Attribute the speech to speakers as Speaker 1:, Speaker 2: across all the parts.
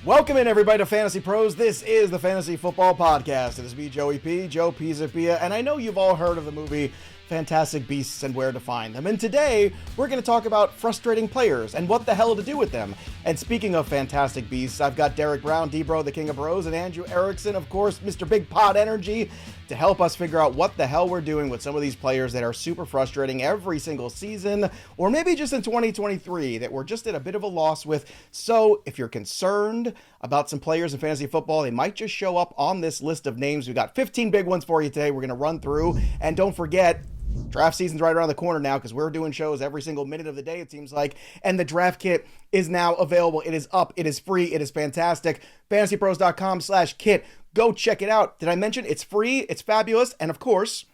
Speaker 1: Welcome in, everybody, to Fantasy Pros. This is the Fantasy Football Podcast. It is me, Joey P, Joe Pizzapia, and I know you've all heard of the movie Fantastic Beasts and where to find them. And today, we're going to talk about frustrating players and what the hell to do with them. And speaking of Fantastic Beasts, I've got Derek Brown, D-Bro, the King of Bros, and Andrew Erickson, of course, Mr. Big Pod Energy, to help us figure out what the hell we're doing with some of these players that are super frustrating every single season, or maybe just in 2023 that we're just at a bit of a loss with. So if you're concerned about some players in fantasy football, they might just show up on this list of names. We've got 15 big ones for you today. We're going to run through, and don't forget, draft season's right around the corner now because we're doing shows every single minute of the day, it seems like, and the draft kit is now available. It is up. It is free. It is fantastic. FantasyPros.com/kit. Go check it out. Did I mention it's free? It's fabulous. And of course,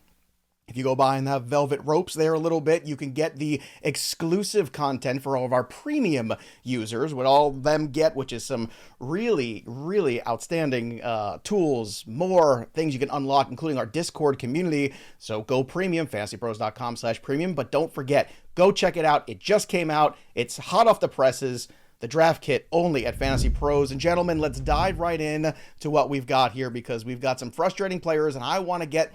Speaker 1: if you go by and have velvet ropes there a little bit, you can get the exclusive content for all of our premium users, what all of them get, which is some really, really outstanding tools, more things you can unlock, including our Discord community. So go premium, fantasypros.com/premium. But don't forget, go check it out. It just came out. It's hot off the presses. The draft kit only at Fantasy Pros. And gentlemen, let's dive right in to what we've got here, because we've got some frustrating players and I want to get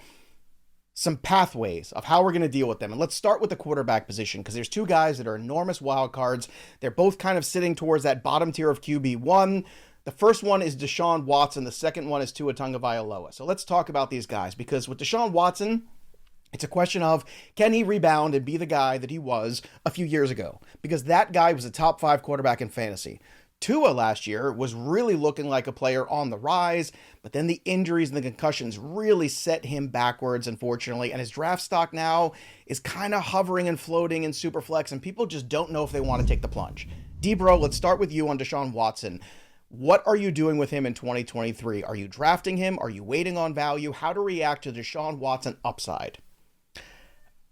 Speaker 1: some pathways of how we're going to deal with them. And let's start with the quarterback position, because there's two guys that are enormous wild cards. They're both kind of sitting towards that bottom tier of QB1. The first one is Deshaun Watson. The second one is Tua Tagovailoa. So let's talk about these guys, because with Deshaun Watson, it's a question of, can he rebound and be the guy that he was a few years ago? Because that guy was a top 5 quarterback in fantasy. Tua last year was really looking like a player on the rise, but then the injuries and the concussions really set him backwards, unfortunately, and his draft stock now is kind of hovering and floating in Superflex, and people just don't know if they want to take the plunge. D-Bro, let's start with you on Deshaun Watson. What are you doing with him in 2023? Are you drafting him? Are you waiting on value? How to react to Deshaun Watson upside?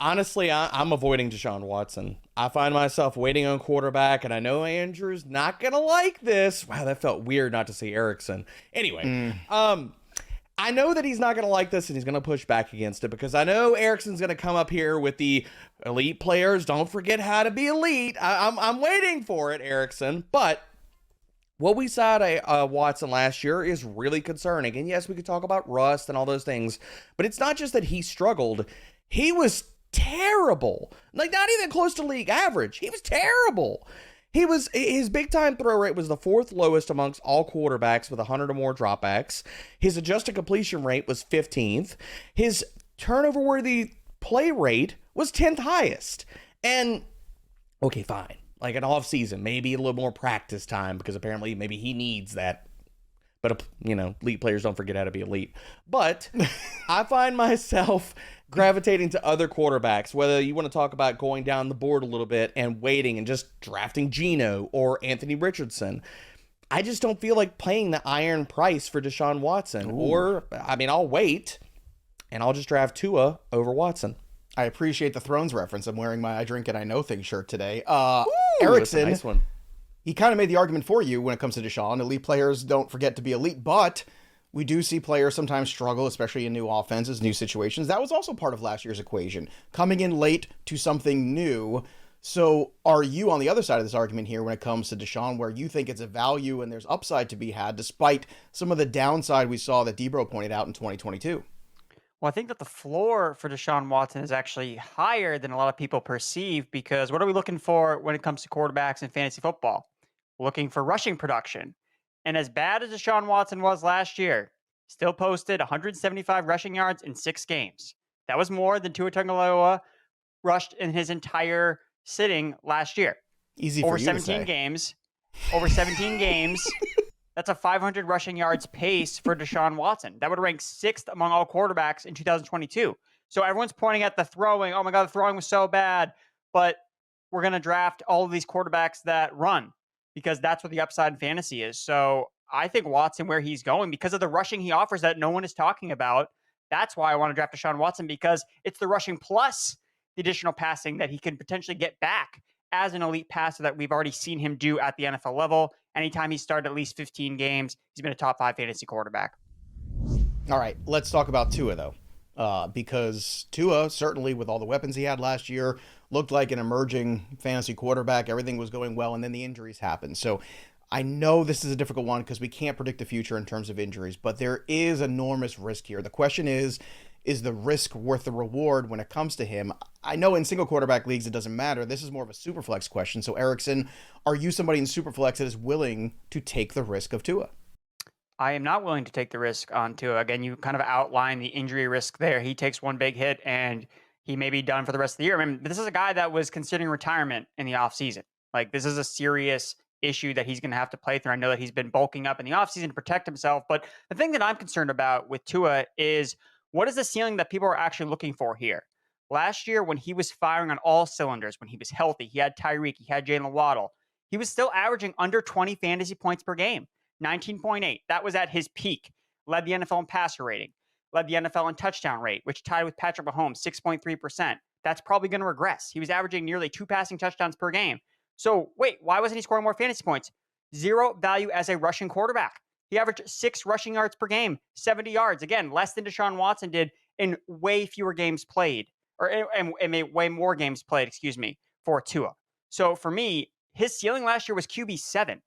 Speaker 2: Honestly, I'm avoiding Deshaun Watson. I find myself waiting on quarterback, and I know Andrew's not going to like this. Wow, that felt weird not to say Erickson. Anyway, I know that he's not going to like this, and he's going to push back against it, because I know Erickson's going to come up here with the elite players. Don't forget how to be elite. I'm waiting for it, Erickson. But what we saw at Watson last year is really concerning. And yes, we could talk about rust and all those things, but it's not just that he struggled. He was terrible. Like, not even close to league average. He was terrible. His big time throw rate was the 4th lowest amongst all quarterbacks with 100 or more dropbacks. His adjusted completion rate was 15th. His turnover worthy play rate was 10th highest. And okay, fine. Like an off season, maybe a little more practice time, because apparently maybe he needs that. But, elite players don't forget how to be elite. But I find myself gravitating to other quarterbacks, whether you want to talk about going down the board a little bit and waiting and just drafting Geno or Anthony Richardson. I just don't feel like paying the iron price for Deshaun Watson. Ooh. Or, I'll wait and I'll just draft Tua over Watson.
Speaker 1: I appreciate the Thrones reference. I'm wearing my I Drink and I Know Things shirt today.
Speaker 2: Ooh,
Speaker 1: Erickson,
Speaker 2: that's a nice one.
Speaker 1: He kind of made the argument for you when it comes to Deshaun. Elite players don't forget to be elite, but we do see players sometimes struggle, especially in new offenses, new situations. That was also part of last year's equation, coming in late to something new. So are you on the other side of this argument here when it comes to Deshaun, where you think it's a value and there's upside to be had, despite some of the downside we saw that D-Bro pointed out in 2022?
Speaker 3: Well, I think that the floor for Deshaun Watson is actually higher than a lot of people perceive, because what are we looking for when it comes to quarterbacks in fantasy football? We're looking for rushing production. And as bad as Deshaun Watson was last year, still posted 175 rushing yards in 6 games. That was more than Tua Tagovailoa rushed in his entire sitting last year.
Speaker 1: Easy for
Speaker 3: over
Speaker 1: you
Speaker 3: 17
Speaker 1: to say.
Speaker 3: games. Over 17 games. That's a 500 rushing yards pace for Deshaun Watson. That would rank 6th among all quarterbacks in 2022. So everyone's pointing at the throwing. Oh my God, the throwing was so bad. But we're going to draft all of these quarterbacks that run, because that's what the upside in fantasy is. So I think Watson, where he's going, because of the rushing he offers that no one is talking about, that's why I want to draft Deshaun Watson, because it's the rushing plus the additional passing that he can potentially get back as an elite passer that we've already seen him do at the NFL level. Anytime he started at least 15 games, he's been a top 5 fantasy quarterback.
Speaker 1: All right, let's talk about Tua, though, because Tua, certainly with all the weapons he had last year, looked like an emerging fantasy quarterback. Everything was going well, and then the injuries happened. So I know this is a difficult one because we can't predict the future in terms of injuries, but there is enormous risk here. The question is the risk worth the reward when it comes to him? I know in single quarterback leagues it doesn't matter. This is more of a superflex question. So Erickson, are you somebody in superflex that is willing to take the risk of Tua?
Speaker 3: I am not willing to take the risk on Tua. Again, you kind of outline the injury risk there. He takes one big hit and he may be done for the rest of the year. I mean, this is a guy that was considering retirement in the offseason. Like, this is a serious issue that he's going to have to play through. I know that he's been bulking up in the offseason to protect himself, but the thing that I'm concerned about with Tua is, what is the ceiling that people are actually looking for here? Last year, when he was firing on all cylinders, when he was healthy, he had Tyreek, he had Jalen Waddle, he was still averaging under 20 fantasy points per game. 19.8. That was at his peak. Led the NFL in passer rating. Led the NFL in touchdown rate, which tied with Patrick Mahomes, 6.3%. That's probably going to regress. He was averaging nearly 2 passing touchdowns per game. So wait, why wasn't he scoring more fantasy points? Zero value as a rushing quarterback. He averaged 6 rushing yards per game, 70 yards. Again, less than Deshaun Watson did in way fewer games played, and way more games played, for Tua. So for me, his ceiling last year was QB 7.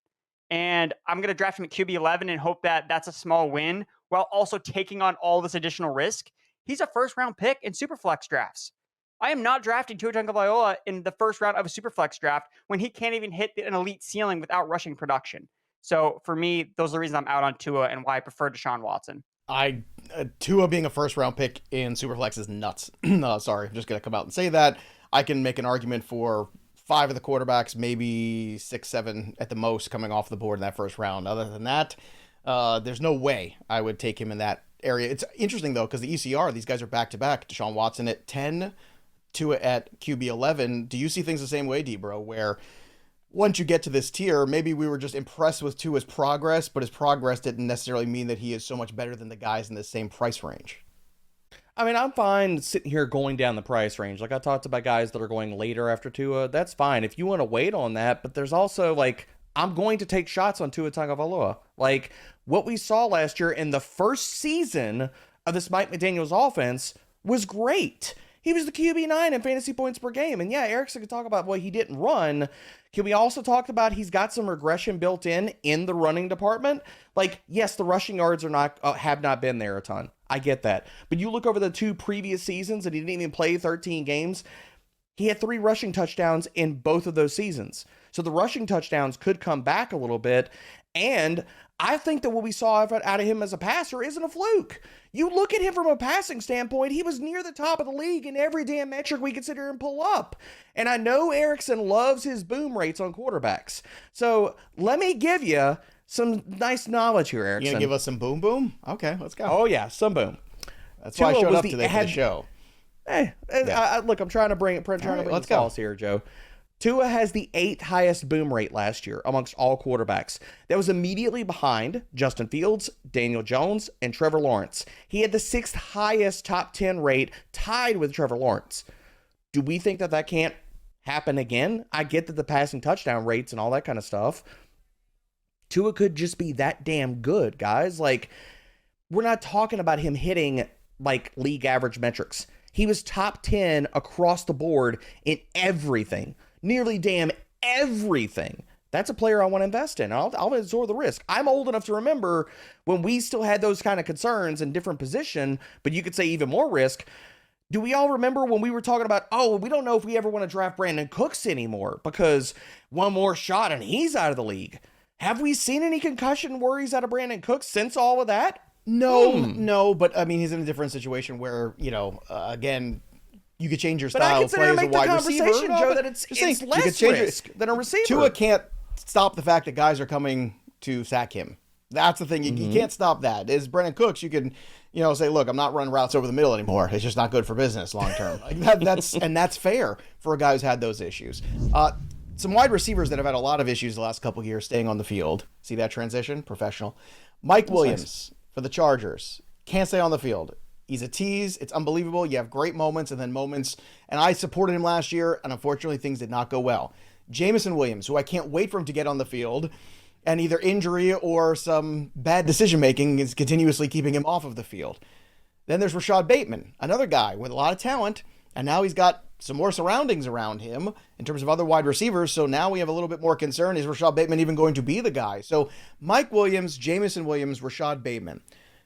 Speaker 3: And I'm going to draft him at QB 11 and hope that that's a small win while also taking on all this additional risk. He's a first-round pick in Superflex drafts. I am not drafting Tua Tagovailoa in the first round of a Superflex draft when he can't even hit an elite ceiling without rushing production. So for me, those are the reasons I'm out on Tua and why I prefer Deshaun Watson.
Speaker 1: Tua being a first-round pick in Superflex is nuts. No, sorry, I'm just going to come out and say that. I can make an argument for 5 of the quarterbacks, maybe 6, 7 at the most coming off the board in that first round. Other than that, there's no way I would take him in that area. It's interesting, though, because the ECR, these guys are back-to-back. Deshaun Watson at 10, Tua at QB 11. Do you see things the same way, D-Bro, where once you get to this tier, maybe we were just impressed with Tua's progress, but his progress didn't necessarily mean that he is so much better than the guys in the same price range?
Speaker 2: I mean, I'm fine sitting here going down the price range. Like, I talked about guys that are going later after Tua. That's fine if you want to wait on that. But there's also, like, I'm going to take shots on Tua Tagovailoa. Like, what we saw last year in the first season of this Mike McDaniel's offense was great. He was the QB9 in fantasy points per game. And yeah, Erickson could talk about what he didn't run. Can we also talk about he's got some regression built in the running department? Like, yes, the rushing yards have not been there a ton. I get that. But you look over the 2 previous seasons and he didn't even play 13 games. He had 3 rushing touchdowns in both of those seasons. So the rushing touchdowns could come back a little bit. And I think that what we saw out of him as a passer isn't a fluke. You look at him from a passing standpoint, he was near the top of the league in every damn metric we consider him pull up. And I know Erickson loves his boom rates on quarterbacks. So let me give you some nice knowledge here, Erickson.
Speaker 1: You gonna give us some boom boom? Okay, let's go.
Speaker 2: Oh yeah, some boom.
Speaker 1: That's why I showed up today for the show.
Speaker 2: Hey, yeah. Look, I'm trying to bring the sauce here, Joe. Tua has the 8th highest boom rate last year amongst all quarterbacks. That was immediately behind Justin Fields, Daniel Jones, and Trevor Lawrence. He had the 6th highest top 10 rate, tied with Trevor Lawrence. Do we think that can't happen again? I get that the passing touchdown rates and all that kind of stuff. Tua could just be that damn good, guys. Like, we're not talking about him hitting, like, league average metrics. He was top 10 across the board in everything. Nearly damn everything. That's a player I want to invest in. I'll absorb the risk. I'm old enough to remember when we still had those kind of concerns in different position, but you could say even more risk. Do we all remember when we were talking about, we don't know if we ever want to draft Brandon Cooks anymore because one more shot and he's out of the league? Have we seen any concussion worries out of Brandon Cooks since all of that?
Speaker 1: No, but I mean, he's in a different situation where, again, you could change your style of play as a wide receiver.
Speaker 2: Joe, that it's less risk than a receiver.
Speaker 1: Tua can't stop the fact that guys are coming to sack him. That's the thing. You can't stop that. As Brandon Cooks, you can, say, look, I'm not running routes over the middle anymore. It's just not good for business long term. That's fair for a guy who's had those issues. Some wide receivers that have had a lot of issues the last couple of years staying on the field. See that transition? Professional. Mike Williams for the Chargers. Can't stay on the field. He's a tease. It's unbelievable. You have great moments and then moments. And I supported him last year, and unfortunately things did not go well. Jameson Williams, who I can't wait for him to get on the field, and either injury or some bad decision-making is continuously keeping him off of the field. Then there's Rashad Bateman, another guy with a lot of talent, And now he's got some more surroundings around him in terms of other wide receivers. So now we have a little bit more concern. Is Rashad Bateman even going to be the guy? So Mike Williams, Jameson Williams, Rashad Bateman.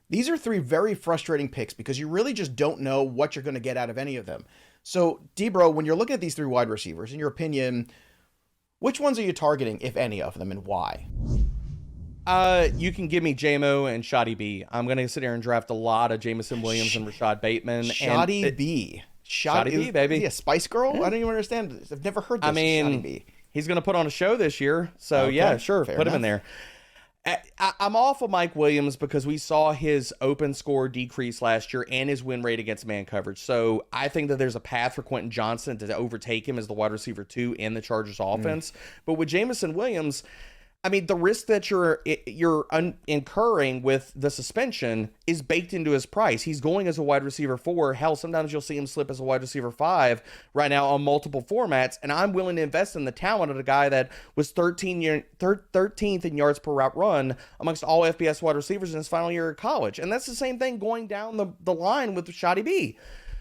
Speaker 1: These are three very frustrating picks because you really just don't know what you're going to get out of any of them. So, Debro, when you're looking at these three wide receivers, in your opinion, which ones are you targeting, if any of them, and why?
Speaker 2: You can give me JMO and Shoddy B. I'm going to sit here and draft a lot of Jameson Williams and Rashad Bateman.
Speaker 1: Shoddy B.
Speaker 2: Shoddy B, baby.
Speaker 1: Is he a Spice Girl? Yeah. I don't even understand. I've never heard this. Shoddy B.
Speaker 2: He's going to put on a show this year. So, okay, yeah, sure. Put him in there. I'm off of Mike Williams because we saw his open score decrease last year and his win rate against man coverage. So I think that there's a path for Quentin Johnson to overtake him as the wide receiver 2 in the Chargers offense. But with Jameson Williams, I mean, the risk that you're incurring with the suspension is baked into his price. He's going as a wide receiver 4. Hell, sometimes you'll see him slip as a wide receiver 5 right now on multiple formats. And I'm willing to invest in the talent of a guy that was 13th in yards per route run amongst all FBS wide receivers in his final year of college. And that's the same thing going down the line with Shoddy B.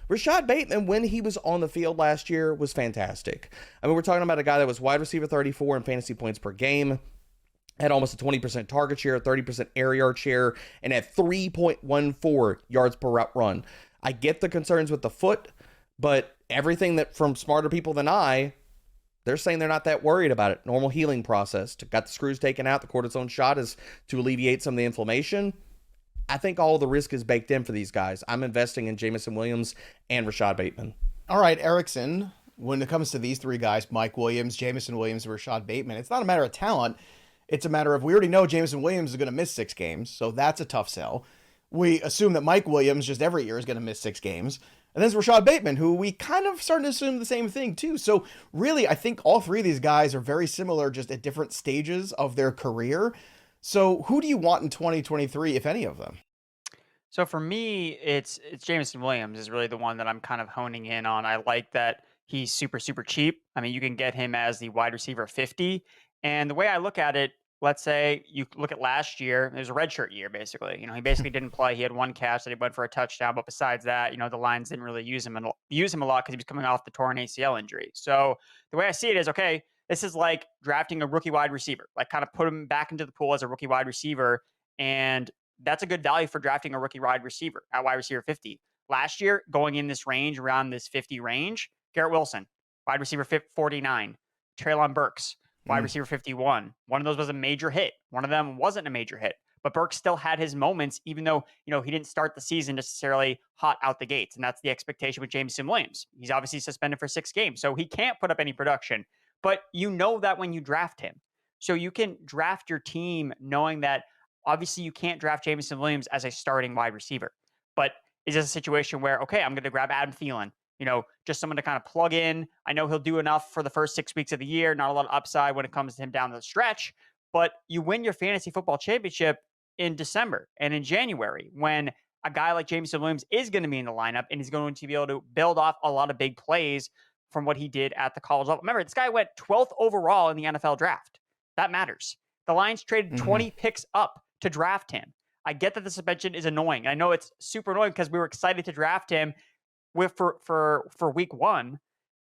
Speaker 2: Rashad Bateman, when he was on the field last year, was fantastic. I mean, we're talking about a guy that was wide receiver 34 in fantasy points per game, had almost a 20% target share, 30% air yard share, and had 3.14 yards per route run. I get the concerns with the foot, but everything that from smarter people than I, they're saying they're not that worried about it. Normal healing process. Got the screws taken out. The cortisone shot is to alleviate some of the inflammation. I think all the risk is baked in for these guys. I'm investing in Jameson Williams and Rashad Bateman.
Speaker 1: All right, Erickson, when it comes to these three guys, Mike Williams, Jameson Williams, and Rashad Bateman, it's not a matter of talent. It's a matter of, we already know Jameson Williams is going to miss 6 games, so that's a tough sell. We assume that Mike Williams just every year is going to miss 6 games. And then there's Rashad Bateman, who we kind of starting to assume the same thing too. So really, I think all three of these guys are very similar, just at different stages of their career. So who do you want in 2023, if any of them?
Speaker 3: So for me, it's Jameson Williams is really the one that I'm kind of honing in on. I like that he's super, super cheap. I mean, you can get him as the wide receiver 50. And the way I look at it, let's say you look at last year, it was a redshirt year, basically. You know, he basically didn't play. He had one catch that he went for a touchdown. But besides that, you know, the Lions didn't really use him a lot because he was coming off the torn ACL injury. So the way I see it is, okay, this is like drafting a rookie wide receiver, like kind of put him back into the pool as a rookie wide receiver. And that's a good value for drafting a rookie wide receiver at wide receiver 50. Last year, going in this range, around this 50 range, Garrett Wilson, wide receiver 49, Treylon Burks, wide receiver 51. One of those was a major hit. One of them wasn't a major hit. But Burks still had his moments, even though, you know, he didn't start the season necessarily hot out the gates. And that's the expectation with Jameson Williams. He's obviously suspended for 6 games, so he can't put up any production. But you know that when you draft him. So you can draft your team knowing that obviously you can't draft Jameson Williams as a starting wide receiver. But is this a situation where, okay, I'm going to grab Adam Thielen, you know, just someone to kind of plug in. I know he'll do enough for the first 6 weeks of the year, not a lot of upside when it comes to him down the stretch, but you win your fantasy football championship in December and in January when a guy like Jameson Williams is going to be in the lineup and he's going to be able to build off a lot of big plays from what he did at the college level. Remember, this guy went 12th overall in the NFL draft. That matters. The Lions traded 20 picks up to draft him. I get that the suspension is annoying. I know it's super annoying because we were excited to draft him for week 1,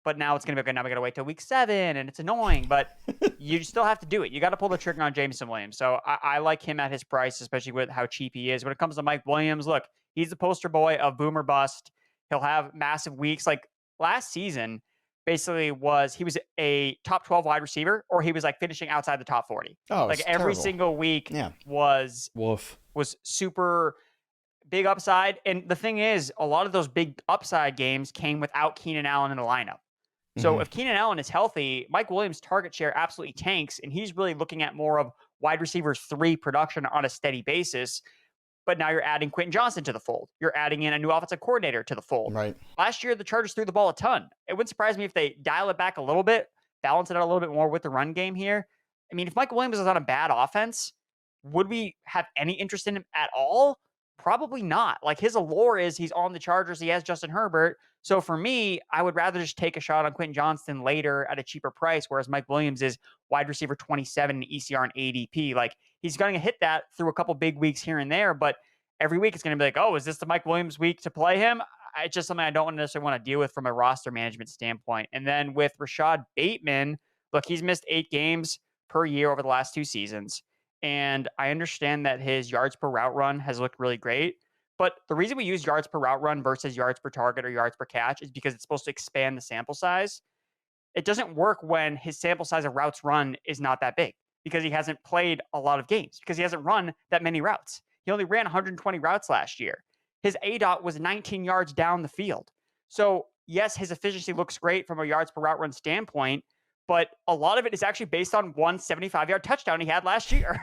Speaker 3: but now it's going to be okay. Now we got to wait till week 7, and it's annoying. But you still have to do it. You got to pull the trigger on Jameson Williams. So I like him at his price, especially with how cheap he is. When it comes to Mike Williams, look, he's the poster boy of boom or bust. He'll have massive weeks. Like last season, basically he was a top 12 wide receiver, or he was like finishing outside the top 40.
Speaker 1: Oh,
Speaker 3: like every single week was super big upside. And the thing is, a lot of those big upside games came without Keenan Allen in the lineup. So if Keenan Allen is healthy, Mike Williams' target share absolutely tanks, and he's really looking at more of wide receiver 3 production on a steady basis. But now you're adding Quentin Johnson to the fold. You're adding in a new offensive coordinator to the fold.
Speaker 1: Right.
Speaker 3: Last year, the Chargers threw the ball a ton. It wouldn't surprise me if they dial it back a little bit, balance it out a little bit more with the run game here. I mean, if Mike Williams is on a bad offense, would we have any interest in him at all? Probably not. Like, his allure is he's on the Chargers. He has Justin Herbert. So for me, I would rather just take a shot on Quentin Johnston later at a cheaper price, whereas Mike Williams is wide receiver 27 in ECR and ADP. Like, he's going to hit that through a couple big weeks here and there, but every week it's going to be like, oh, is this the Mike Williams week to play him? it's just something I don't necessarily want to deal with from a roster management standpoint. And then with Rashad Bateman, look, he's missed 8 games per year over the last 2 seasons. And I understand that his yards per route run has looked really great. But the reason we use yards per route run versus yards per target or yards per catch is because it's supposed to expand the sample size. It doesn't work when his sample size of routes run is not that big because he hasn't played a lot of games, because he hasn't run that many routes. He only ran 120 routes last year. His ADOT was 19 yards down the field. So, yes, his efficiency looks great from a yards per route run standpoint, but a lot of it is actually based on one 75-yard touchdown he had last year.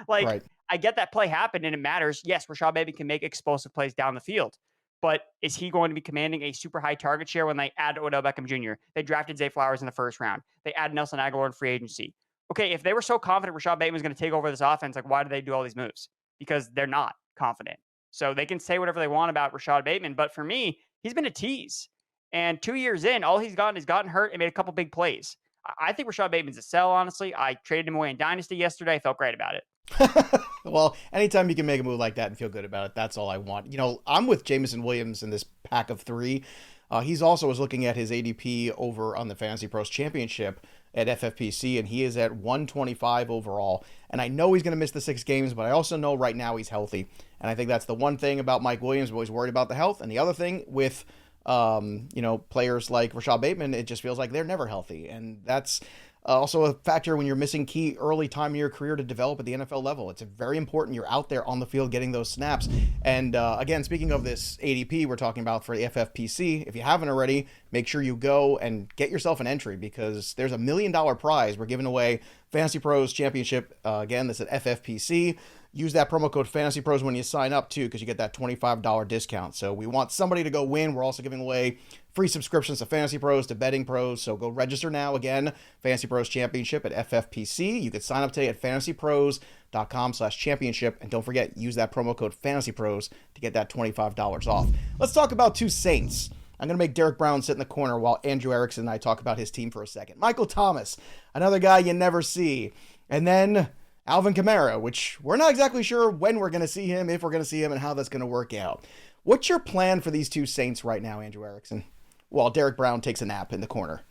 Speaker 1: Right.
Speaker 3: I get that play happened and it matters. Yes, Rashad Bateman can make explosive plays down the field, but is he going to be commanding a super high target share when they add Odell Beckham Jr.? They drafted Zay Flowers in the first round. They add Nelson Aguilar in free agency. Okay, if they were so confident Rashad Bateman was going to take over this offense, like, why do they do all these moves? Because they're not confident. So they can say whatever they want about Rashad Bateman, but for me, he's been a tease. And 2 years in, all he's gotten is gotten hurt and made a couple big plays. I think Rashad Bateman's a sell, honestly. I traded him away in Dynasty yesterday. I felt great about it.
Speaker 1: Well, anytime you can make a move like that and feel good about it, that's all I want. You know, I'm with Jameson Williams in this pack of 3. He's also was looking at his ADP over on the Fantasy Pros Championship at FFPC, and he is at 125 overall. And I know he's going to miss the 6 games, but I also know right now he's healthy. And I think that's the one thing about Mike Williams. I'm always worried about the health. And the other thing with, players like Rashad Bateman, it just feels like they're never healthy. And that's also a factor when you're missing key early time in your career to develop at the NFL level. It's very important you're out there on the field getting those snaps. And again, speaking of this ADP we're talking about for the FFPC, if you haven't already, make sure you go and get yourself an entry, because there's $1 million prize. We're giving away Fantasy Pros Championship. Again, that's at FFPC. Use that promo code FantasyPros when you sign up, too, because you get that $25 discount. So we want somebody to go win. We're also giving away free subscriptions to Fantasy Pros, to Betting Pros. So go register now. Again, Fantasy Pros Championship at FFPC. You can sign up today at fantasypros.com/championship. And don't forget, use that promo code FantasyPros to get that $25 off. Let's talk about 2 Saints. I'm going to make Derek Brown sit in the corner while Andrew Erickson and I talk about his team for a second. Michael Thomas, another guy you never see. And then Alvin Kamara, which we're not exactly sure when we're going to see him, if we're going to see him, and how that's going to work out. What's your plan for these 2 Saints right now, Andrew Erickson, while Derek Brown takes a nap in the corner?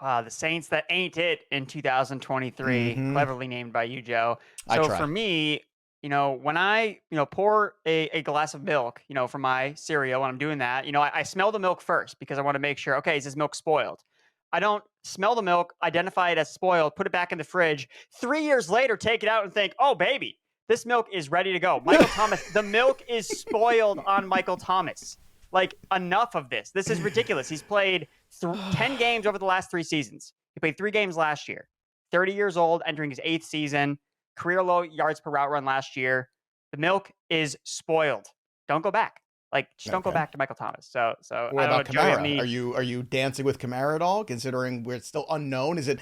Speaker 3: Wow, the Saints that ain't it in 2023, cleverly named by you, Joe. So for me, when I, pour a glass of milk, for my cereal, when I'm doing that, I smell the milk first because I want to make sure, okay, is this milk spoiled? I don't smell the milk, identify it as spoiled, put it back in the fridge. 3 years later, take it out and think, oh, baby, this milk is ready to go. Michael Thomas, the milk is spoiled on Michael Thomas. Like, enough of this. This is ridiculous. He's played 10 games over the last 3 seasons. He played 3 games last year. 30 years old, entering his 8th season. Career low yards per route run last year. The milk is spoiled. Don't go back. Just don't go back to Michael Thomas. So
Speaker 1: what about Kamara? Are you dancing with Kamara at all, considering where it's still unknown? Is it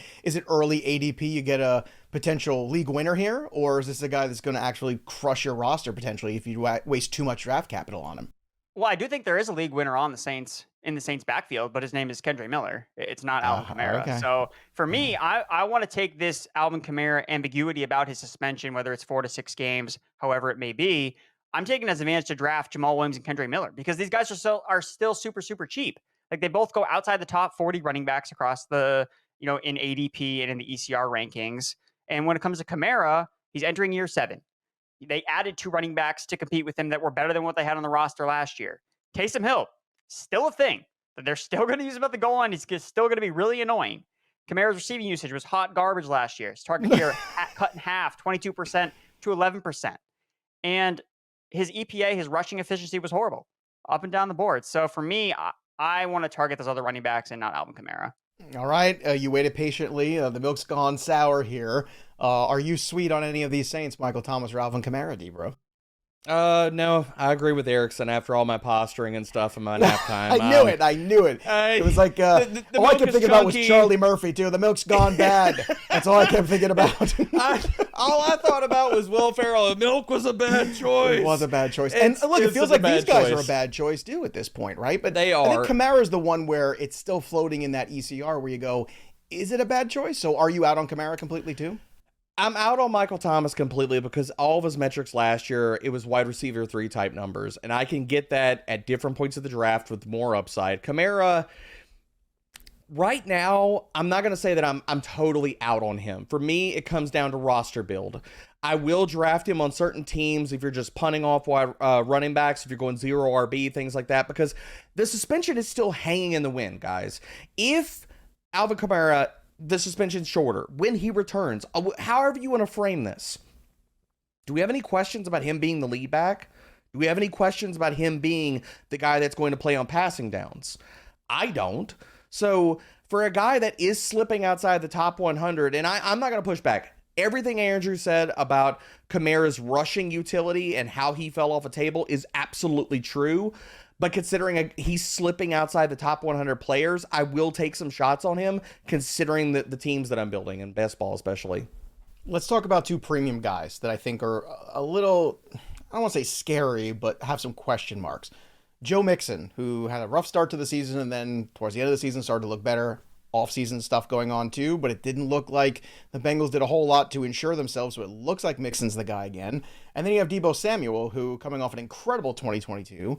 Speaker 1: early ADP? You get a potential league winner here, or is this a guy that's going to actually crush your roster potentially if you waste too much draft capital on him?
Speaker 3: Well, I do think there is a league winner on the Saints, in the Saints backfield, but his name is Kendre Miller. It's not Alvin Kamara.
Speaker 1: Okay.
Speaker 3: So for me, I want to take this Alvin Kamara ambiguity about his suspension, whether it's 4 to 6 games, however it may be. I'm taking as advantage to draft Jamal Williams and Kendre Miller because these guys are still super, super cheap. Like, they both go outside the top 40 running backs across the, in ADP and in the ECR rankings. And when it comes to Kamara, he's entering year 7. They added 2 running backs to compete with him that were better than what they had on the roster last year. Taysom Hill, still a thing. But they're still going to use him at the goal line. He's still going to be really annoying. Kamara's receiving usage was hot garbage last year. His target share cut in half, 22% to 11%. And his EPA, his rushing efficiency was horrible, up and down the board. So for me, I want to target those other running backs and not Alvin Kamara.
Speaker 1: All right. You waited patiently. The milk's gone sour here. Are you sweet on any of these Saints, Michael Thomas or Alvin Kamara, D-Bro?
Speaker 2: No, I agree with Erickson after all my posturing and stuff in my nap time.
Speaker 1: I knew it. It was like, all I kept thinking about was Charlie Murphy, too. The milk's gone bad. That's all I kept thinking about.
Speaker 2: All I thought about was Will Ferrell. The milk was a bad choice.
Speaker 1: It was a bad choice. And look, it feels like these guys are a bad choice, too, at this point, right? But
Speaker 2: they are.
Speaker 1: I think Kamara's the one where it's still floating in that ECR where you go, is it a bad choice? So are you out on Kamara completely, too?
Speaker 2: I'm out on Michael Thomas completely because all of his metrics last year, it was wide receiver 3 type numbers. And I can get that at different points of the draft with more upside. Kamara, right now, I'm not going to say that I'm totally out on him. For me, it comes down to roster build. I will draft him on certain teams if you're just punting off running backs, if you're going 0 RB, things like that, because the suspension is still hanging in the wind, guys. If Alvin Kamara, the suspension's shorter, when he returns, however you want to frame this, do we have any questions about him being the lead back? Do we have any questions about him being the guy that's going to play on passing downs? I don't. So for a guy that is slipping outside the top 100, and I'm not going to push back. Everything Andrew said about Kamara's rushing utility and how he fell off a table is absolutely true. But considering he's slipping outside the top 100 players, I will take some shots on him, considering the teams that I'm building, in best ball especially.
Speaker 1: Let's talk about 2 premium guys that I think are a little, I don't want to say scary, but have some question marks. Joe Mixon, who had a rough start to the season and then towards the end of the season started to look better. Off-season stuff going on too, but it didn't look like the Bengals did a whole lot to ensure themselves, so it looks like Mixon's the guy again. And then you have Deebo Samuel, who, coming off an incredible 2022,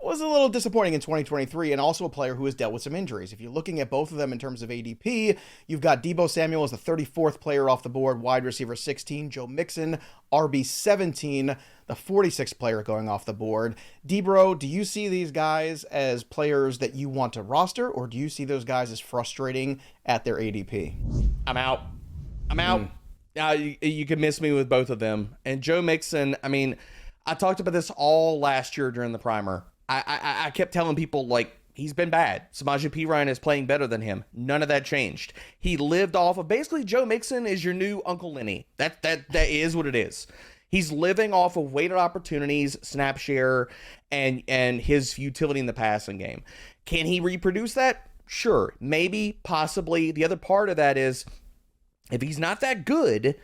Speaker 1: was a little disappointing in 2023, and also a player who has dealt with some injuries. If you're looking at both of them in terms of ADP, you've got Deebo Samuel as the 34th player off the board, wide receiver 16, Joe Mixon, RB 17, the 46th player going off the board. Debro, do you see these guys as players that you want to roster, or do you see those guys as frustrating at their ADP?
Speaker 2: I'm out. You can miss me with both of them. And Joe Mixon, I mean, I talked about this all last year during the primer. I kept telling people, like, he's been bad. Samaje Perine is playing better than him. None of that changed. He lived off of, basically, Joe Mixon is your new Uncle Lenny. That is what it is. He's living off of weighted opportunities, snap share, and his utility in the passing game. Can he reproduce that? Sure. Maybe, possibly. The other part of that is, if he's not that good,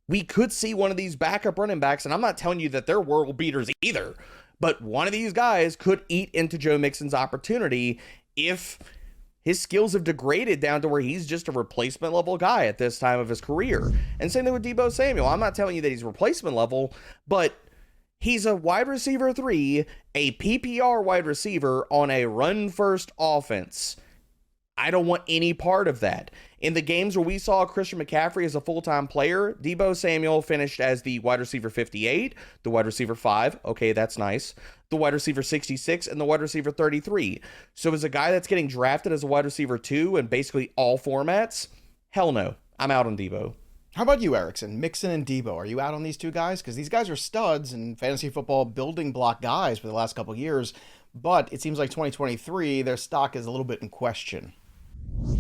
Speaker 2: we could see one of these backup running backs, and I'm not telling you that they're world beaters either, but one of these guys could eat into Joe Mixon's opportunity if his skills have degraded down to where he's just a replacement level guy at this time of his career. And same thing with Deebo Samuel. I'm not telling you that he's replacement level, but he's a wide receiver 3, a PPR wide receiver on a run-first offense. I don't want any part of that. In the games where we saw Christian McCaffrey as a full-time player, Deebo Samuel finished as the wide receiver 58, the wide receiver 5, okay, that's nice, the wide receiver 66, and the wide receiver 33. So as a guy that's getting drafted as a wide receiver 2 in basically all formats, hell no, I'm out on Deebo.
Speaker 1: How about you, Erickson? Mixon and Deebo, are you out on these 2 guys? Because these guys are studs and fantasy football building block guys for the last couple of years, but it seems like 2023, their stock is a little bit in question.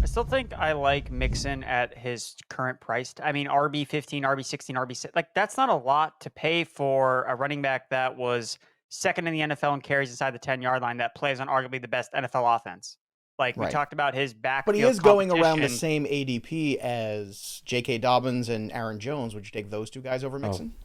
Speaker 3: I still think I like Mixon at his current price. I mean, RB 15, RB 16, RB 6. Like, that's not a lot to pay for a running back that was second in the NFL in carries inside the 10-yard line that plays on arguably the best NFL offense. Like, we talked about his backfield.
Speaker 1: But he is going around the same ADP as J.K. Dobbins and Aaron Jones. Would you take those 2 guys over Mixon?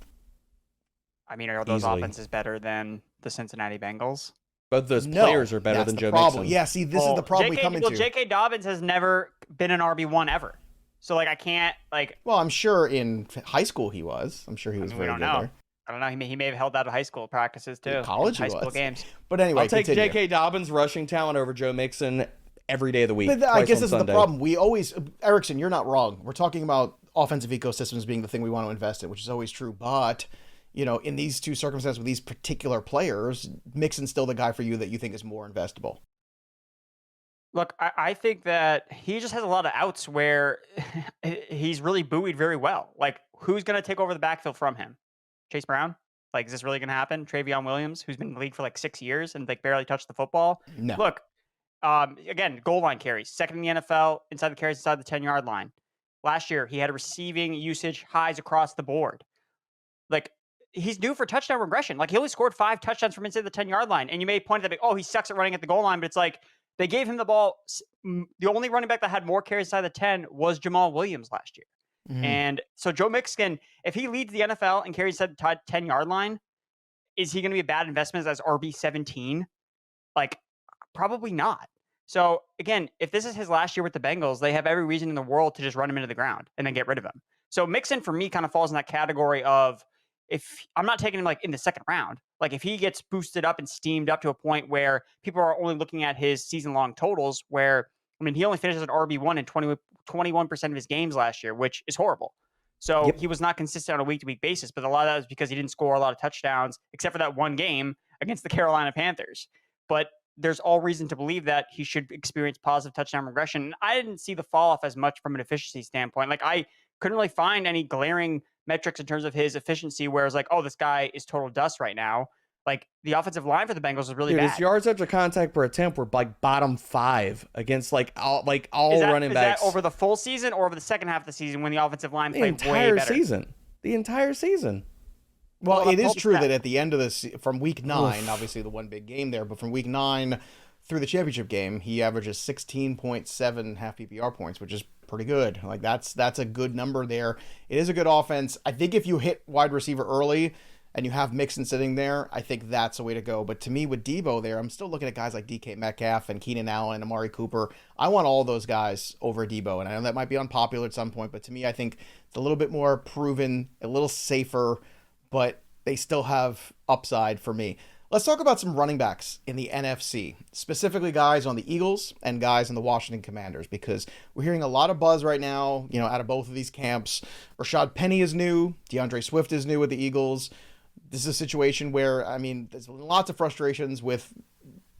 Speaker 3: I mean, are those offenses better than the Cincinnati Bengals?
Speaker 2: Both those players are better than Joe Mixon.
Speaker 1: Yeah, see, this is the problem we come into.
Speaker 3: Well, J.K. Dobbins has never been an RB1 ever. So, like, I can't, like...
Speaker 1: Well, I'm sure in high school he was. I'm sure he was very good there.
Speaker 3: I don't know. He may have held out of high school practices, too.
Speaker 1: In college
Speaker 3: high school games.
Speaker 1: But anyway,
Speaker 2: I'll take J.K. Dobbins rushing talent over Joe Mixon every day of the week.
Speaker 1: But I guess this is the problem. We always... Erickson, you're not wrong. We're talking about offensive ecosystems being the thing we want to invest in, which is always true. But... you know, in these 2 circumstances with these particular players, Mixon's still the guy for you that you think is more investable.
Speaker 3: Look, I think that he just has a lot of outs where he's really buoyed very well. Like, who's going to take over the backfield from him? Chase Brown? Like, is this really going to happen? Travion Williams, who's been in the league for like 6 years and like barely touched the football?
Speaker 1: No.
Speaker 3: Look, again, goal line carries, second in the NFL, inside the carries, inside the 10-yard line. Last year, he had receiving usage highs across the board. Like, he's due for touchdown regression. Like, he only scored 5 touchdowns from inside the 10-yard line. And you may point at that, oh, he sucks at running at the goal line, but it's like they gave him the ball. The only running back that had more carries inside the 10 was Jamal Williams last year. Mm-hmm. And so Joe Mixon, if he leads the NFL and carries inside the 10-yard line, is he going to be a bad investment as RB 17? Like, probably not. So again, if this is his last year with the Bengals, they have every reason in the world to just run him into the ground and then get rid of him. So Mixon for me kind of falls in that category of, if I'm not taking him like in the second round, like if he gets boosted up and steamed up to a point where people are only looking at his season long totals, where, I mean, he only finished as an RB1 in 21% of his games last year, which is horrible. So he was not consistent on a week to week basis, but a lot of that was because he didn't score a lot of touchdowns, except for that one game against the Carolina Panthers. But there's all reason to believe that he should experience positive touchdown regression. And I didn't see the fall off as much from an efficiency standpoint. Like, I couldn't really find any glaring metrics in terms of his efficiency where it's like, oh, this guy is total dust right now. Like, the offensive line for the Bengals is really bad.
Speaker 2: His yards after contact per attempt were like bottom 5 against all running backs.
Speaker 3: Is that over the full season or over the second half of the season when the offensive line played way better?
Speaker 2: The entire season.
Speaker 1: Well, it is true that at the end of this, from week 9, obviously the one big game there, but from week 9 through the championship game, he averages 16.7 half PPR points, which is pretty good. Like, that's a good number there. It is a good offense. I think if you hit wide receiver early and you have Mixon sitting there, I think that's the way to go. But to me, with Debo there, I'm still looking at guys like DK Metcalf and Keenan Allen, Amari Cooper. I want all those guys over Debo, and I know that might be unpopular at some point, but to me, I think it's a little bit more proven, a little safer, but they still have upside for me. Let's talk about some running backs in the NFC, specifically guys on the Eagles and guys in the Washington Commanders, because we're hearing a lot of buzz right now, out of both of these camps. Rashad Penny is new. DeAndre Swift is new with the Eagles. This is a situation where, there's lots of frustrations with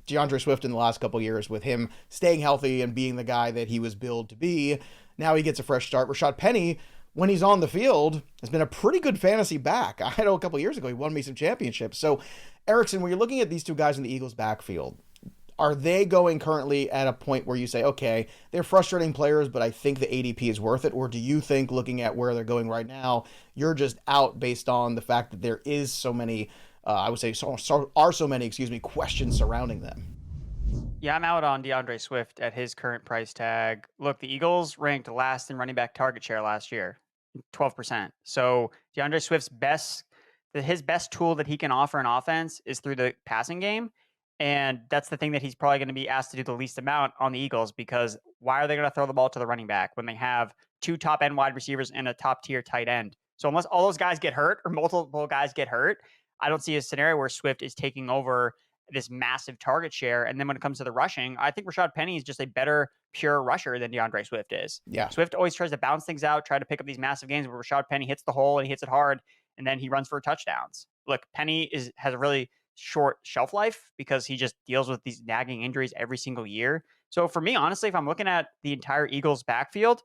Speaker 1: DeAndre Swift in the last couple of years with him staying healthy and being the guy that he was billed to be. Now he gets a fresh start. Rashad Penny, when he's on the field, has been a pretty good fantasy back. I know a couple of years ago he won me some championships. So, Erickson, when you're looking at these two guys in the Eagles backfield, are they going currently at a point where you say, okay, they're frustrating players, but I think the ADP is worth it? Or do you think, looking at where they're going right now, you're just out based on the fact that there is so many, questions surrounding them?
Speaker 3: Yeah, I'm out on DeAndre Swift at his current price tag. Look, the Eagles ranked last in running back target share last year, 12%. So DeAndre Swift's his best tool that he can offer an offense is through the passing game. And that's the thing that he's probably going to be asked to do the least amount on the Eagles, because why are they going to throw the ball to the running back when they have 2 top end wide receivers and a top tier tight end? So unless all those guys get hurt or multiple guys get hurt, I don't see a scenario where Swift is taking over this massive target share. And then when it comes to the rushing, I think Rashad Penny is just a better pure rusher than DeAndre Swift is.
Speaker 1: Yeah.
Speaker 3: Swift always tries to bounce things out, try to pick up these massive games where Rashad Penny hits the hole and he hits it hard, and then he runs for touchdowns. Look, Penny has a really short shelf life because he just deals with these nagging injuries every single year. So for me, honestly, if I'm looking at the entire Eagles backfield,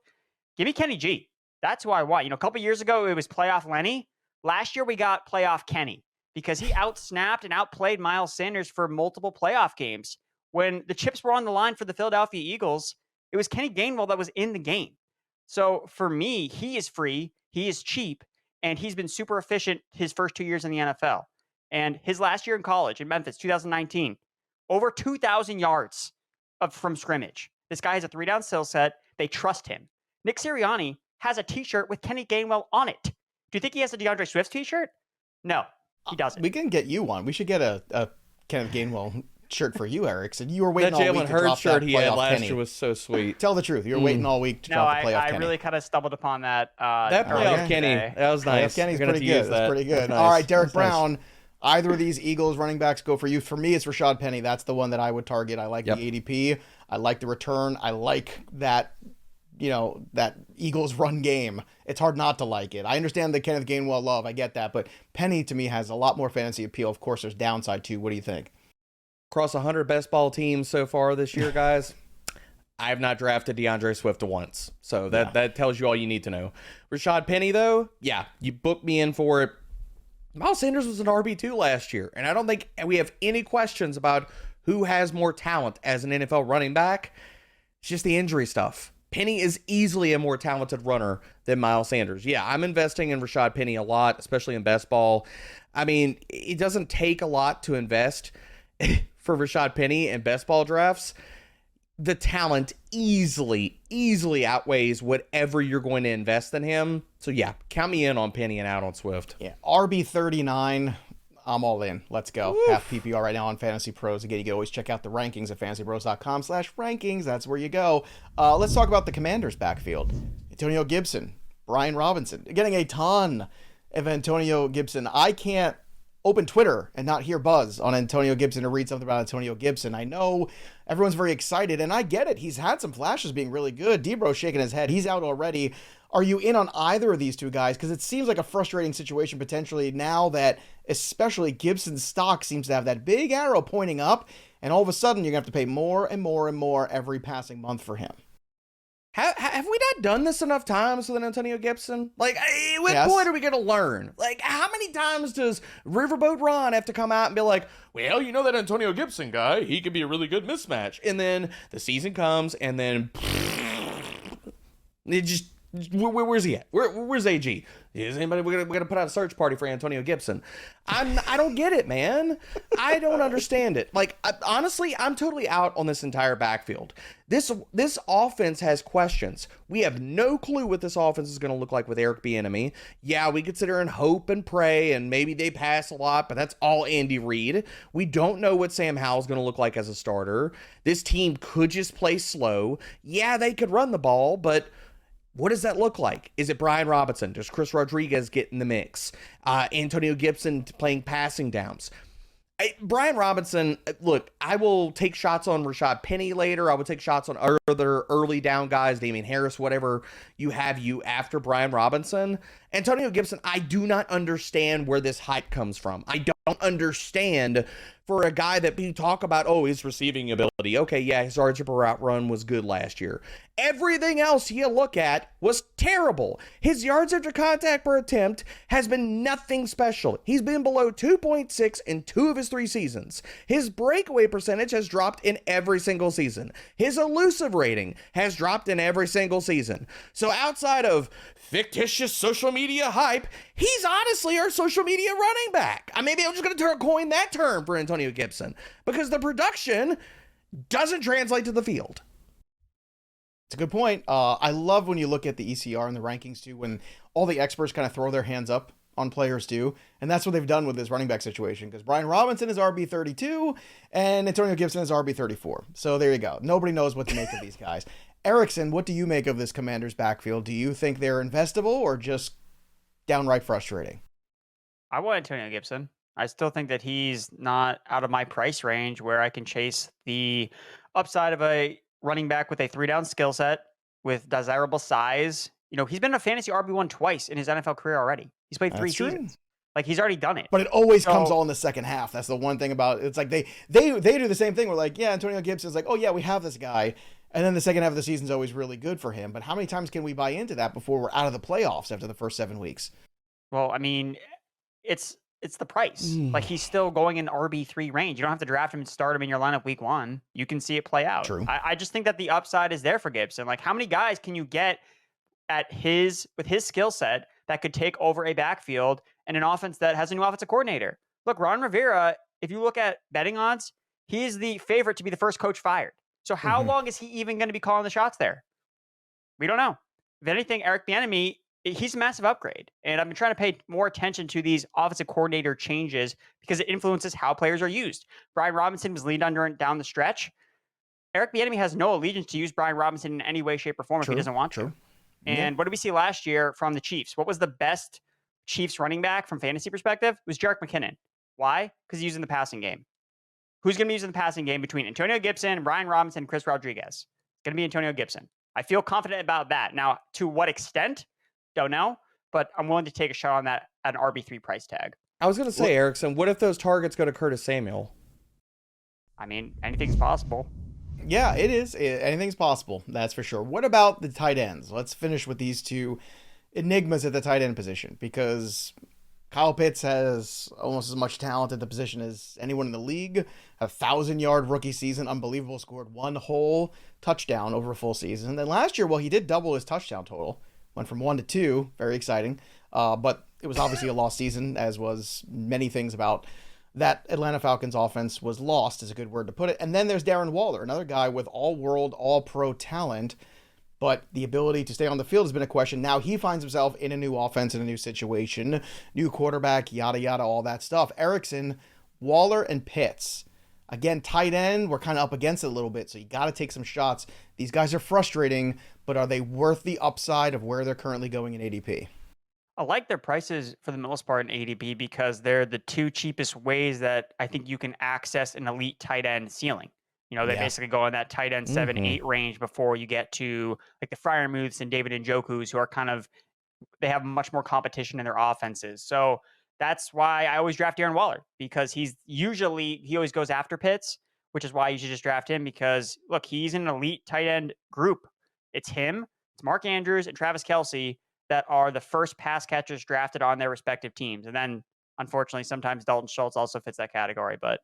Speaker 3: give me Kenny G. That's who I want. A couple years ago, it was playoff Lenny. Last year, we got playoff Kenny because he outsnapped and outplayed Miles Sanders for multiple playoff games. When the chips were on the line for the Philadelphia Eagles, it was Kenny Gainwell that was in the game. So for me, he is free, he is cheap, and he's been super efficient his first 2 years in the NFL. And his last year in college in Memphis, 2019, over 2,000 yards from scrimmage. This guy has a 3-down skill set. They trust him. Nick Sirianni has a T-shirt with Kenny Gainwell on it. Do you think he has a DeAndre Swift T-shirt? No, he doesn't.
Speaker 1: We can get you one. We should get a Kenneth Gainwell shirt for you, Erickson. You were waiting all week to drop
Speaker 2: shirt
Speaker 1: that
Speaker 2: he had
Speaker 1: playoff
Speaker 2: last
Speaker 1: Kenny.
Speaker 2: year was so sweet.
Speaker 1: Tell the truth. You were waiting all week to drop the playoff Kenny.
Speaker 3: I really kind of stumbled upon that.
Speaker 2: That playoff Kenny, that was nice.
Speaker 1: Playoff Kenny's pretty good. That's pretty good. All right, Derek Brown. Either of these Eagles running backs go for you. For me, it's Rashad Penny. That's the one that I would target. I like the ADP. I like the return. I like that, that Eagles run game. It's hard not to like it. I understand the Kenneth Gainwell love. I get that. But Penny, to me, has a lot more fantasy appeal. Of course, there's downside, too. What do you think?
Speaker 2: Across 100 best ball teams so far this year, guys, I have not drafted DeAndre Swift once. So that tells you all you need to know. Rashad Penny, though, you booked me in for it. Miles Sanders was an RB2 last year, and I don't think we have any questions about who has more talent as an NFL running back. It's just the injury stuff. Penny is easily a more talented runner than Miles Sanders. Yeah, I'm investing in Rashad Penny a lot, especially in best ball. It doesn't take a lot to invest for Rashad Penny in best ball drafts. The talent easily outweighs whatever you're going to invest in him. So count me in on Penny and out on Swift.
Speaker 1: Yeah, RB39, I'm all in. Let's go. Oof. Half PPR right now on Fantasy Pros. Again, you can always check out the rankings at fantasypros.com/rankings. That's where you go. Let's talk about the Commanders' backfield. Antonio Gibson, Brian Robinson. Getting a ton of Antonio Gibson. I can't open Twitter and not hear buzz on Antonio Gibson or read something about Antonio Gibson. I know everyone's very excited, and I get it. He's had some flashes being really good. Debro's shaking his head. He's out already. Are you in on either of these two guys? Because it seems like a frustrating situation potentially now that especially Gibson's stock seems to have that big arrow pointing up, and all of a sudden you're going to have to pay more and more and more every passing month for him.
Speaker 2: Have we not done this enough times with an Antonio Gibson? Like, at what
Speaker 1: Yes.
Speaker 2: point are we going to learn? Like, how many times does Riverboat Ron have to come out and be like, well, you know that Antonio Gibson guy, he could be a really good mismatch. And then the season comes, and then it just, where's he at? Where's AG? Is anybody, we're gonna put out a search party for Antonio Gibson. I don't get it, man. I don't understand it. Like, honestly, I'm totally out on this entire backfield. This offense has questions. We have no clue what this offense is going to look like with Eric Bieniemy. Yeah, we could sit here and hope and pray, and maybe they pass a lot, but that's all Andy Reid. We don't know what Sam Howell's going to look like as a starter. This team could just play slow. Yeah, they could run the ball, but what does that look like? Is it Brian Robinson? Does Chris Rodriguez get in the mix? Antonio Gibson playing passing downs? Brian Robinson, look, I will take shots on Rashad Penny later. I will take shots on other early down guys, Damian Harris, whatever you have after Brian Robinson. Antonio Gibson, I do not understand where this hype comes from. I don't understand for a guy that we talk about, oh, his receiving ability. Okay, yeah, his yards per route run was good last year. Everything else you look at was terrible. His yards after contact per attempt has been nothing special. He's been below 2.6 in 2 of his 3 seasons. His breakaway percentage has dropped in every single season. His elusive rating has dropped in every single season. So outside of fictitious social media hype, he's honestly our social media running back. Maybe I'm just going to coin that term for Antonio Gibson because the production doesn't translate to the field.
Speaker 1: It's a good point. I love when you look at the ECR and the rankings too, when all the experts kind of throw their hands up on players too. And that's what they've done with this running back situation because Brian Robinson is RB32 and Antonio Gibson is RB34. So there you go. Nobody knows what to make of these guys. Erickson, what do you make of this Commanders backfield? Do you think they're investable or just downright frustrating?
Speaker 3: I want Antonio Gibson. I still think that he's not out of my price range where I can chase the upside of a running back with a 3-down skill set with desirable size. You know, he's been a fantasy RB1 twice in his NFL career already. He's played 3 seasons. Like, he's already done it.
Speaker 1: But it always comes all in the second half. That's the one thing about it. It's like they do the same thing. We're like, yeah, Antonio Gibson's like, oh yeah, we have this guy. And then the second half of the season is always really good for him. But how many times can we buy into that before we're out of the playoffs after the first 7 weeks?
Speaker 3: Well, I mean, it's the price. Like, he's still going in RB3 range. You don't have to draft him and start him in your lineup week 1. You can see it play out.
Speaker 1: True.
Speaker 3: I just think that the upside is there for Gibson. Like, how many guys can you get with his skill set that could take over a backfield and an offense that has a new offensive coordinator? Look, Ron Rivera, if you look at betting odds, he is the favorite to be the first coach fired. So how long is he even going to be calling the shots there? We don't know. If anything, Eric Bieniemy, he's a massive upgrade. And I've been trying to pay more attention to these offensive coordinator changes because it influences how players are used. Brian Robinson was leaned under down the stretch. Eric Bieniemy has no allegiance to use Brian Robinson in any way, shape, or form if he doesn't want to. And what did we see last year from the Chiefs? What was the best Chiefs running back from fantasy perspective? It was Jerick McKinnon. Why? Because he's using the passing game. Who's going to be using the passing game between Antonio Gibson, Brian Robinson, and Chris Rodriguez? It's going to be Antonio Gibson. I feel confident about that. Now, to what extent? Don't know, but I'm willing to take a shot on that at an RB3 price tag.
Speaker 2: I was going to say, Erickson, what if those targets go to Curtis Samuel?
Speaker 3: I mean, anything's possible.
Speaker 1: Yeah, it is. Anything's possible. That's for sure. What about the tight ends? Let's finish with these two enigmas at the tight end position because Kyle Pitts has almost as much talent at the position as anyone in the league. A 1,000-yard rookie season, unbelievable. Scored 1 whole touchdown over a full season. And then last year, well, he did double his touchdown total. Went from 1 to 2. Very exciting. But it was obviously a lost season, as was many things about that Atlanta Falcons offense was lost, is a good word to put it. And then there's Darren Waller, another guy with all-world, all-pro talent. But the ability to stay on the field has been a question. Now he finds himself in a new offense, in a new situation, new quarterback, yada, yada, all that stuff. Erickson, Waller, and Pitts. Again, tight end, we're kind of up against it a little bit, so you got to take some shots. These guys are frustrating, but are they worth the upside of where they're currently going in ADP?
Speaker 3: I like their prices for the most part in ADP because they're the two cheapest ways that I think you can access an elite tight end ceiling. They basically go in that tight end 7-8 range before you get to like the Freiermuths and David Njoku's, who are they have much more competition in their offenses. So that's why I always draft Darren Waller, because he always goes after Pitts, which is why you should just draft him, because look, he's in an elite tight end group. It's him, it's Mark Andrews and Travis Kelce that are the first pass catchers drafted on their respective teams. And then unfortunately, sometimes Dalton Schultz also fits that category, but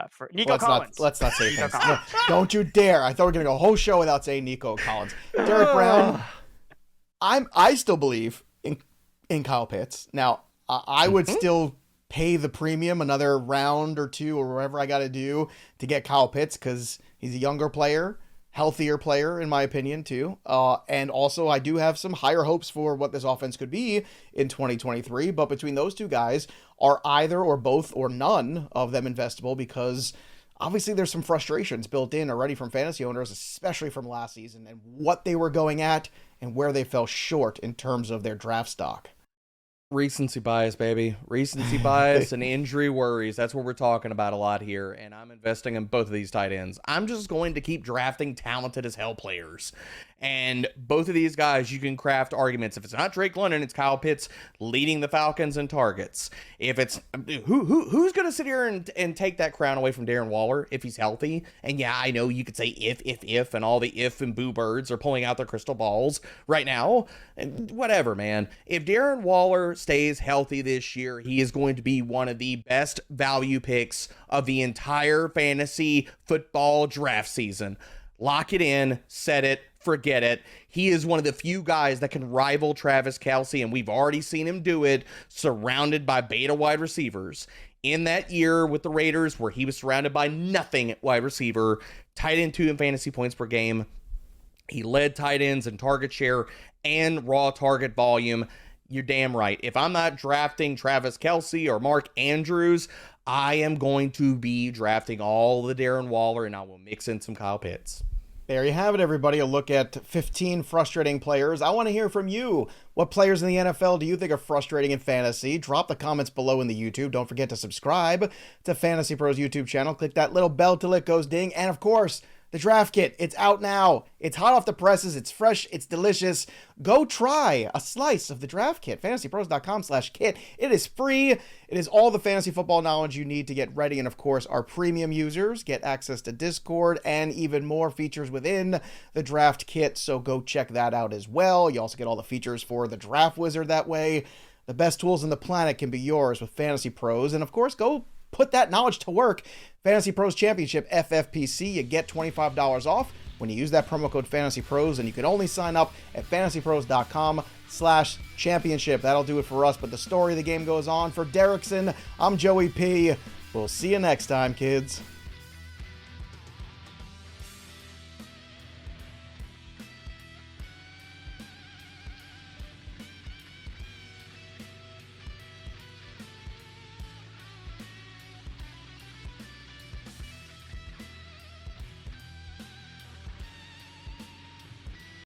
Speaker 3: for Nico Collins.
Speaker 1: Let's not say things. No, don't you dare. I thought we were going to go a whole show without saying Nico Collins. Derek Brown, I still believe in Kyle Pitts. Now, I would still pay the premium another round or two or whatever I got to do to get Kyle Pitts, because he's a younger player, healthier player, in my opinion, too. And also, I do have some higher hopes for what this offense could be in 2023. But between those two guys, are either or both or none of them investable? Because obviously there's some frustrations built in already from fantasy owners, especially from last season, and what they were going at and where they fell short in terms of their draft stock.
Speaker 2: Recency bias, baby. Recency bias and injury worries. That's what we're talking about a lot here. And I'm investing in both of these tight ends. I'm just going to keep drafting talented as hell players. And both of these guys, you can craft arguments. If it's not Drake London, it's Kyle Pitts leading the Falcons in targets. If it's who's going to sit here and take that crown away from Darren Waller if he's healthy? And yeah, I know you could say if, and all the if and boo birds are pulling out their crystal balls right now. Whatever, man. If Darren Waller stays healthy this year, he is going to be one of the best value picks of the entire fantasy football draft season. Lock it in, set it, forget it. He is one of the few guys that can rival Travis Kelce, and we've already seen him do it, surrounded by beta wide receivers. In that year with the Raiders, where he was surrounded by nothing at wide receiver, tight end 2 in fantasy points per game, he led tight ends in target share and raw target volume. You're damn right. If I'm not drafting Travis Kelce or Mark Andrews, I am going to be drafting all the Darren Waller, and I will mix in some Kyle Pitts.
Speaker 1: There you have it, everybody. A look at 15 frustrating players. I want to hear from you. What players in the NFL do you think are frustrating in fantasy? Drop the comments below in the YouTube. Don't forget to subscribe to Fantasy Pros YouTube channel. Click that little bell till it goes ding. And of course, the draft kit. It's out now. It's hot off the presses. It's fresh. It's delicious. Go try a slice of the draft kit. FantasyPros.com/kit. It is free. It is all the fantasy football knowledge you need to get ready. And of course, our premium users get access to Discord and even more features within the draft kit. So go check that out as well. You also get all the features for the draft wizard that way. The best tools on the planet can be yours with Fantasy Pros. And of course, go put that knowledge to work. Fantasy Pros Championship FFPC, you get $25 off when you use that promo code Fantasy Pros, and you can only sign up at fantasypros.com/championship. That'll do it for us, but the story of the game goes on. For Derrickson, I'm Joey P. We'll see you next time, kids.